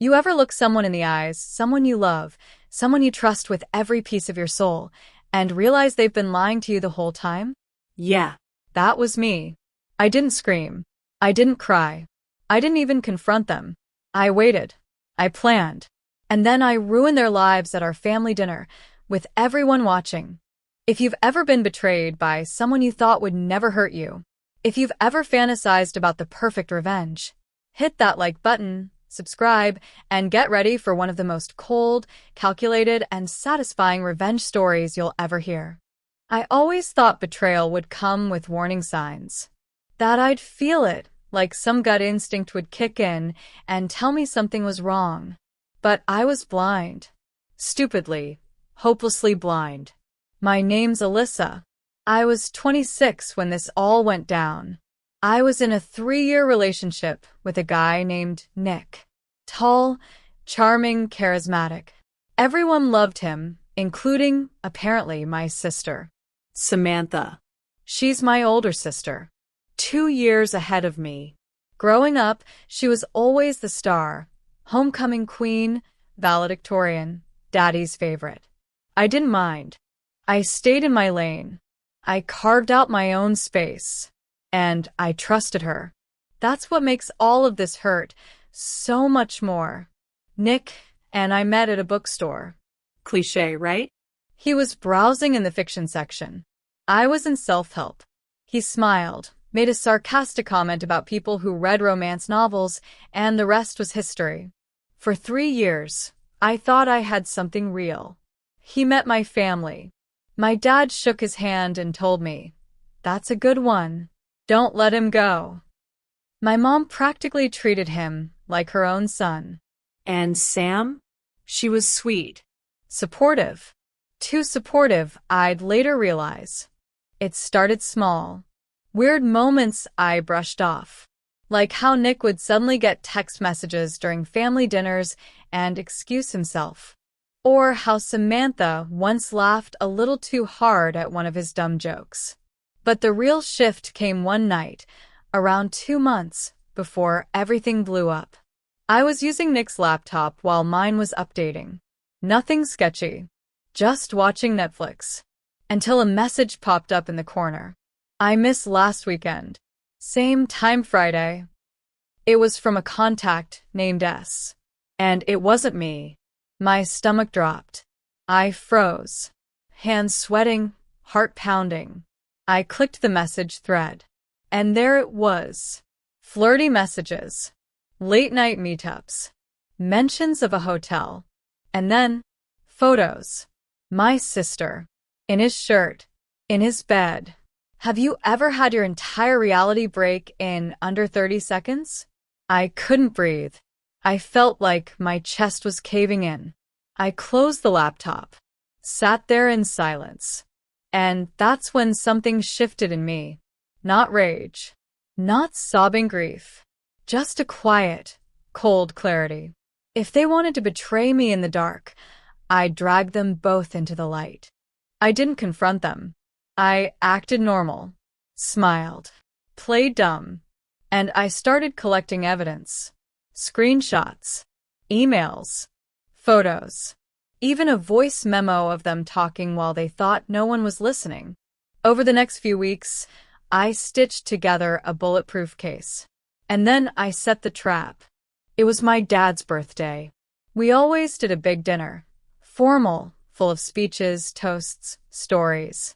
You ever look someone in the eyes, someone you love, someone you trust with every piece of your soul, and realize they've been lying to you the whole time? Yeah. That was me. I didn't scream. I didn't cry. I didn't even confront them. I waited. I planned. And then I ruined their lives at our family dinner, with everyone watching. If you've ever been betrayed by someone you thought would never hurt you, if you've ever fantasized about the perfect revenge, hit that like button, subscribe, and get ready for one of the most cold, calculated, and satisfying revenge stories you'll ever hear. I always thought betrayal would come with warning signs. That I'd feel it, like some gut instinct would kick in and tell me something was wrong. But I was blind. Stupidly, hopelessly blind. My name's Alyssa. I was 26 when this all went down. I was in a 3-year relationship with a guy named Nick. Tall, charming, charismatic. Everyone loved him, including, apparently, my sister. Samantha. She's my older sister. 2 years ahead of me. Growing up, she was always the star. Homecoming queen, valedictorian, daddy's favorite. I didn't mind. I stayed in my lane. I carved out my own space. And I trusted her. That's what makes all of this hurt so much more. Nick and I met at a bookstore. Cliché, right? He was browsing in the fiction section. I was in self-help. He smiled, made a sarcastic comment about people who read romance novels, and the rest was history. For 3 years, I thought I had something real. He met my family. My dad shook his hand and told me, "That's a good one. Don't let him go." My mom practically treated him like her own son. And Sam? She was sweet. Supportive. Too supportive, I'd later realize. It started small. Weird moments I brushed off. Like how Nick would suddenly get text messages during family dinners and excuse himself. Or how Samantha once laughed a little too hard at one of his dumb jokes. But the real shift came one night, around 2 months before everything blew up. I was using Nick's laptop while mine was updating. Nothing sketchy. Just watching Netflix. Until a message popped up in the corner. "I missed last weekend. Same time Friday." It was from a contact named S. And it wasn't me. My stomach dropped. I froze. Hands sweating, heart pounding. I clicked the message thread. And there it was. Flirty messages. Late-night meetups. Mentions of a hotel. And then, photos. My sister. In his shirt. In his bed. Have you ever had your entire reality break in under 30 seconds? I couldn't breathe. I felt like my chest was caving in. I closed the laptop. Sat there in silence. And that's when something shifted in me. Not rage. Not sobbing grief. Just a quiet, cold clarity. If they wanted to betray me in the dark, I'd drag them both into the light. I didn't confront them. I acted normal, smiled, played dumb, and I started collecting evidence. Screenshots, emails, photos, even a voice memo of them talking while they thought no one was listening. Over the next few weeks, I stitched together a bulletproof case. And then I set the trap. It was my dad's birthday. We always did a big dinner. Formal, full of speeches, toasts, stories.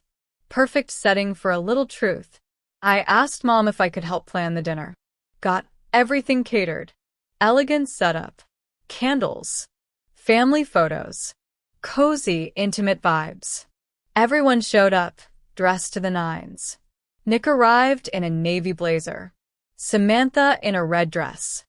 Perfect setting for a little truth. I asked Mom if I could help plan the dinner. Got everything catered. Elegant setup. Candles. Family photos. Cozy, intimate vibes. Everyone showed up, dressed to the nines. Nick arrived in a navy blazer. Samantha in a red dress.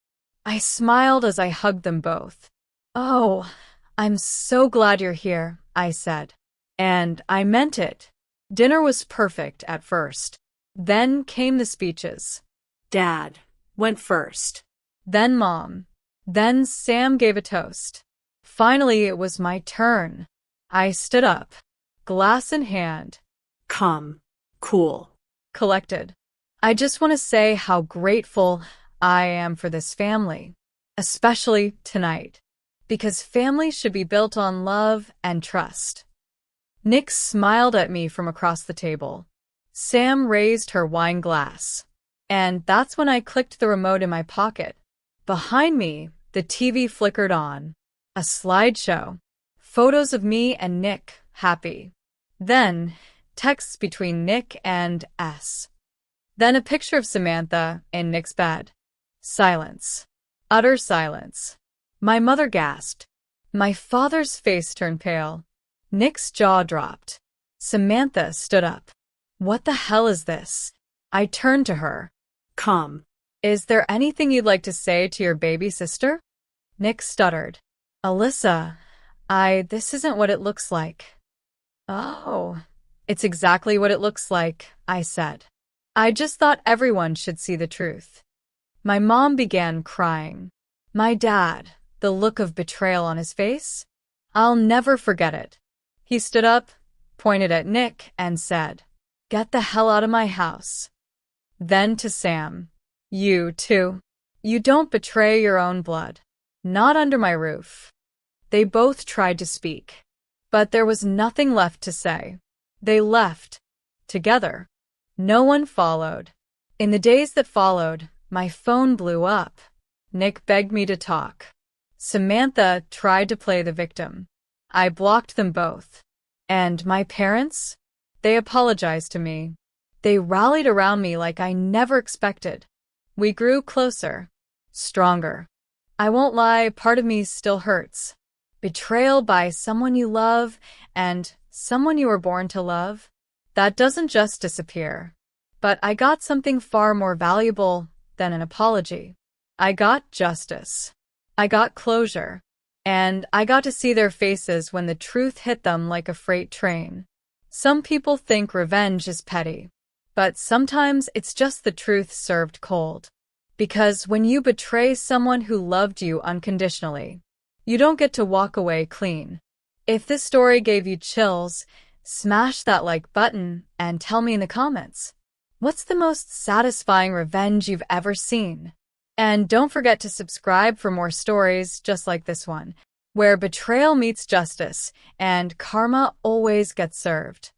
I smiled as I hugged them both. "Oh, I'm so glad you're here," I said. And I meant it. Dinner was perfect at first. Then came the speeches. Dad went first. Then Mom. Then Sam gave a toast. Finally, it was my turn. I stood up, glass in hand. Calm, cool, Collected. I just want to say how grateful I am for this family. especially tonight, because family should be built on love and trust. Nick smiled at me from across the table. Sam raised her wine glass. And that's when I clicked the remote in my pocket. Behind me, the TV flickered on. A slideshow. Photos of me and Nick, happy. Then, texts between Nick and S. Then a picture of Samantha in Nick's bed. Silence. Utter silence. My mother gasped. My father's face turned pale. Nick's jaw dropped. Samantha stood up. What the hell is this? I turned to her. Come. Is there anything you'd like to say to your baby sister? Nick stuttered. Alyssa, this isn't what it looks like. Oh, it's exactly what it looks like, I said. I just thought everyone should see the truth. My mom began crying. My dad, the look of betrayal on his face? I'll never forget it. He stood up, pointed at Nick, and said, Get the hell out of my house. Then to Sam. You, too. You don't betray your own blood. Not under my roof. They both tried to speak. But there was nothing left to say. They left. Together. No one followed. In the days that followed, my phone blew up. Nick begged me to talk. Samantha tried to play the victim. I blocked them both. And my parents? They apologized to me. They rallied around me like I never expected. We grew closer. Stronger. I won't lie, part of me still hurts. Betrayal by someone you love and someone you were born to love. That doesn't just disappear. But I got something far more valuable than an apology. I got justice. I got closure. And I got to see their faces when the truth hit them like a freight train. Some people think revenge is petty. But sometimes it's just the truth served cold. Because when you betray someone who loved you unconditionally, you don't get to walk away clean. If this story gave you chills, smash that like button and tell me in the comments. What's the most satisfying revenge you've ever seen? And don't forget to subscribe for more stories just like this one, where betrayal meets justice and karma always gets served.